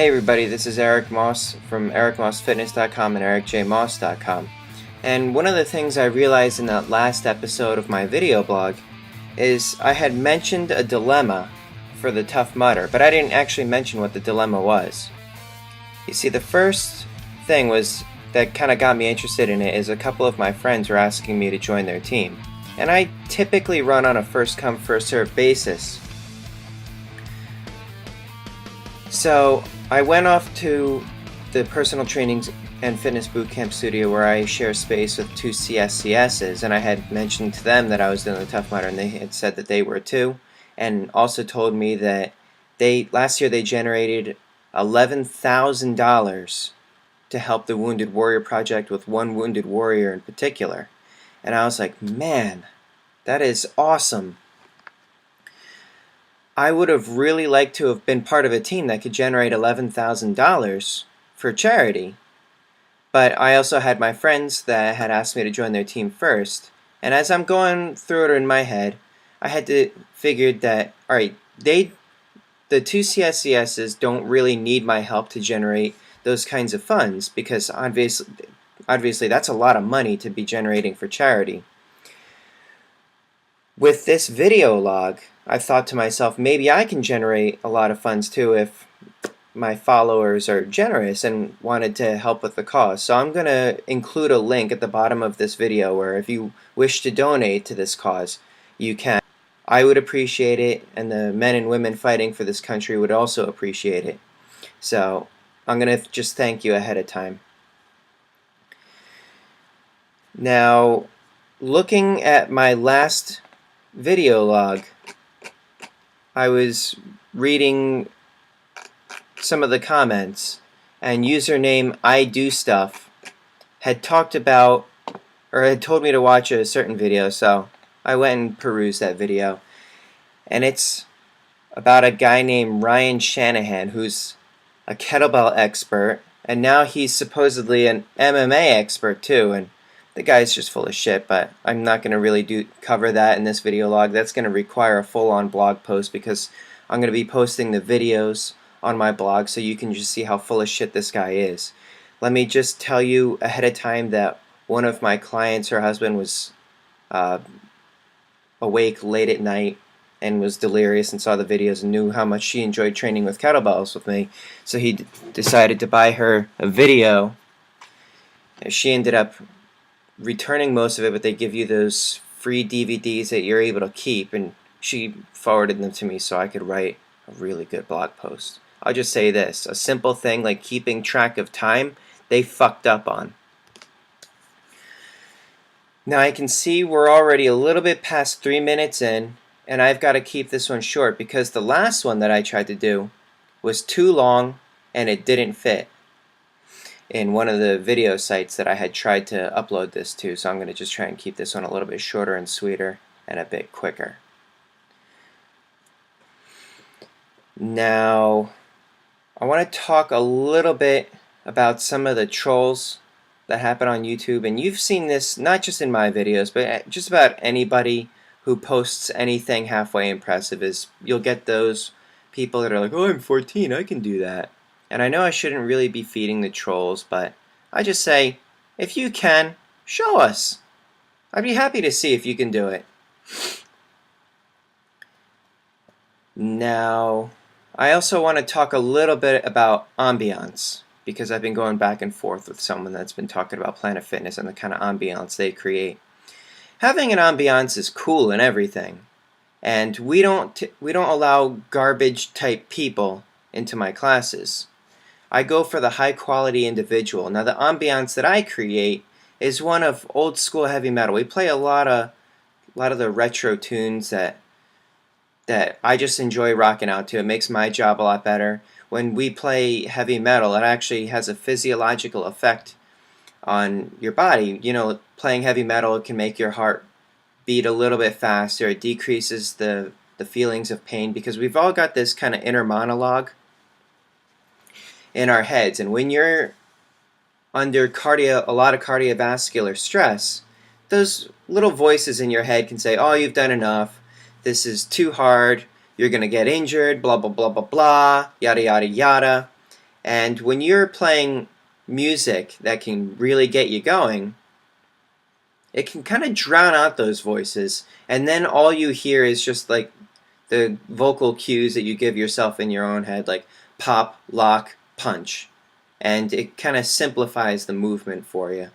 Hey everybody, this is Eric Moss from ericmossfitness.com and ericjmoss.com. And one of the things I realized in that last episode of my video blog is I had mentioned a dilemma for the Tough Mudder, but I didn't actually mention what the dilemma was. You see, the first thing was that kind of got me interested in it is a couple of my friends were asking me to join their team. And I typically run on a first come, first served basis. So I went off to the personal training and fitness bootcamp studio where I share space with two CSCSs, and I had mentioned to them that I was doing the Tough Mudder, and they had said that they were too, and also told me that last year they generated $11,000 to help the Wounded Warrior Project with one wounded warrior in particular. And I was like, man, that is awesome. I would have really liked to have been part of a team that could generate $11,000 for charity. But I also had my friends that had asked me to join their team first. And as I'm going through it in my head, I had to figure that, alright, the two CSCSs don't really need my help to generate those kinds of funds, because obviously that's a lot of money to be generating for charity. With this video log, I thought to myself, maybe I can generate a lot of funds too if my followers are generous and wanted to help with the cause. So I'm going to include a link at the bottom of this video where if you wish to donate to this cause, you can. I would appreciate it, and the men and women fighting for this country would also appreciate it. So I'm going to just thank you ahead of time. Now, looking at my last video log, I was reading some of the comments, and username I Do Stuff had talked about, or had told me to watch a certain video, so I went and perused that video. And it's about a guy named Ryan Shanahan, who's a kettlebell expert, and now he's supposedly an MMA expert too, and the guy's just full of shit, but I'm not going to really cover that in this video log. That's going to require a full-on blog post, because I'm going to be posting the videos on my blog so you can just see how full of shit this guy is. Let me just tell you ahead of time that one of my clients, her husband, was awake late at night and was delirious and saw the videos and knew how much she enjoyed training with kettlebells with me, so he decided to buy her a video. She ended up returning most of it, but they give you those free DVDs that you're able to keep, and she forwarded them to me so I could write a really good blog post. I'll just say this, a simple thing like keeping track of time, they fucked up on. Now I can see we're already a little bit past 3 minutes in, and I've got to keep this one short because the last one that I tried to do was too long and it didn't fit in one of the video sites that I had tried to upload this to, so I'm going to just try and keep this one a little bit shorter and sweeter and a bit quicker. Now, I want to talk a little bit about some of the trolls that happen on YouTube, and you've seen this not just in my videos, but just about anybody who posts anything halfway impressive. Is you'll get those people that are like, oh, I'm 14, I can do that. And I know I shouldn't really be feeding the trolls, but I just say, if you can, show us. I'd be happy to see if you can do it. Now, I also want to talk a little bit about Ambiance, because I've been going back and forth with someone that's been talking about Planet Fitness and the kind of ambiance they create. Having an ambiance is cool and everything, and we don't allow garbage type people into my classes. I go for the high quality individual. Now the ambiance that I create is one of old school heavy metal. We play a lot of the retro tunes that I just enjoy rocking out to. It makes my job a lot better. When we play heavy metal, it actually has a physiological effect on your body. You know, playing heavy metal can make your heart beat a little bit faster. It decreases the feelings of pain, because we've all got this kind of inner monologue in our heads, and when you're under a lot of cardiovascular stress, those little voices in your head can say, oh, you've done enough, this is too hard, you're going to get injured, blah blah blah blah blah, yada yada yada. And when you're playing music that can really get you going, it can kind of drown out those voices, and then all you hear is just like the vocal cues that you give yourself in your own head, like pop, lock, punch. And it kind of simplifies the movement for you.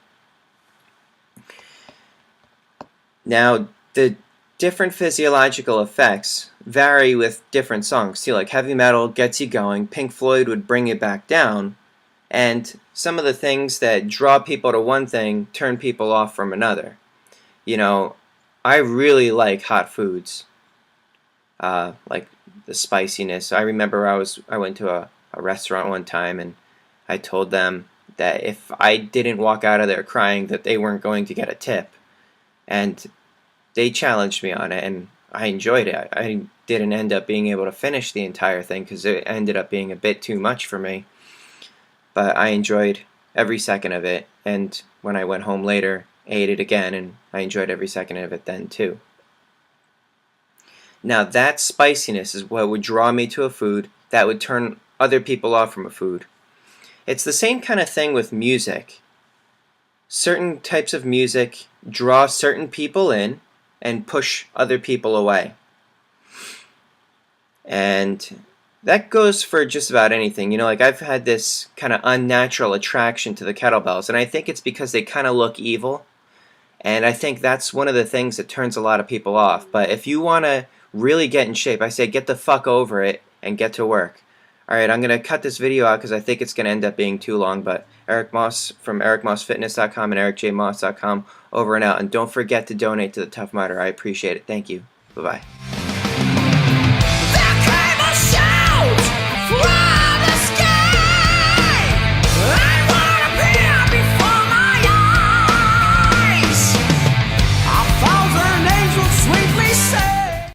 Now, the different physiological effects vary with different songs too. Like heavy metal gets you going, Pink Floyd would bring it back down, and some of the things that draw people to one thing turn people off from another. You know, I really like hot foods, like the spiciness. I remember I went to a restaurant one time, and I told them that if I didn't walk out of there crying, that they weren't going to get a tip. And they challenged me on it, and I enjoyed it. I didn't end up being able to finish the entire thing because it ended up being a bit too much for me. But I enjoyed every second of it, and when I went home later, I ate it again, and I enjoyed every second of it then too. Now that spiciness is what would draw me to a food that would turn other people off from a food. It's the same kind of thing with music. Certain types of music draw certain people in and push other people away. And that goes for just about anything. You know, like I've had this kind of unnatural attraction to the kettlebells, and I think it's because they kind of look evil. And I think that's one of the things that turns a lot of people off. But if you want to really get in shape, I say get the fuck over it and get to work. Alright, I'm going to cut this video out because I think it's going to end up being too long, but Eric Moss from ericmossfitness.com and ericjmoss.com, over and out. And don't forget to donate to the Tough Mudder. I appreciate it. Thank you. Bye-bye.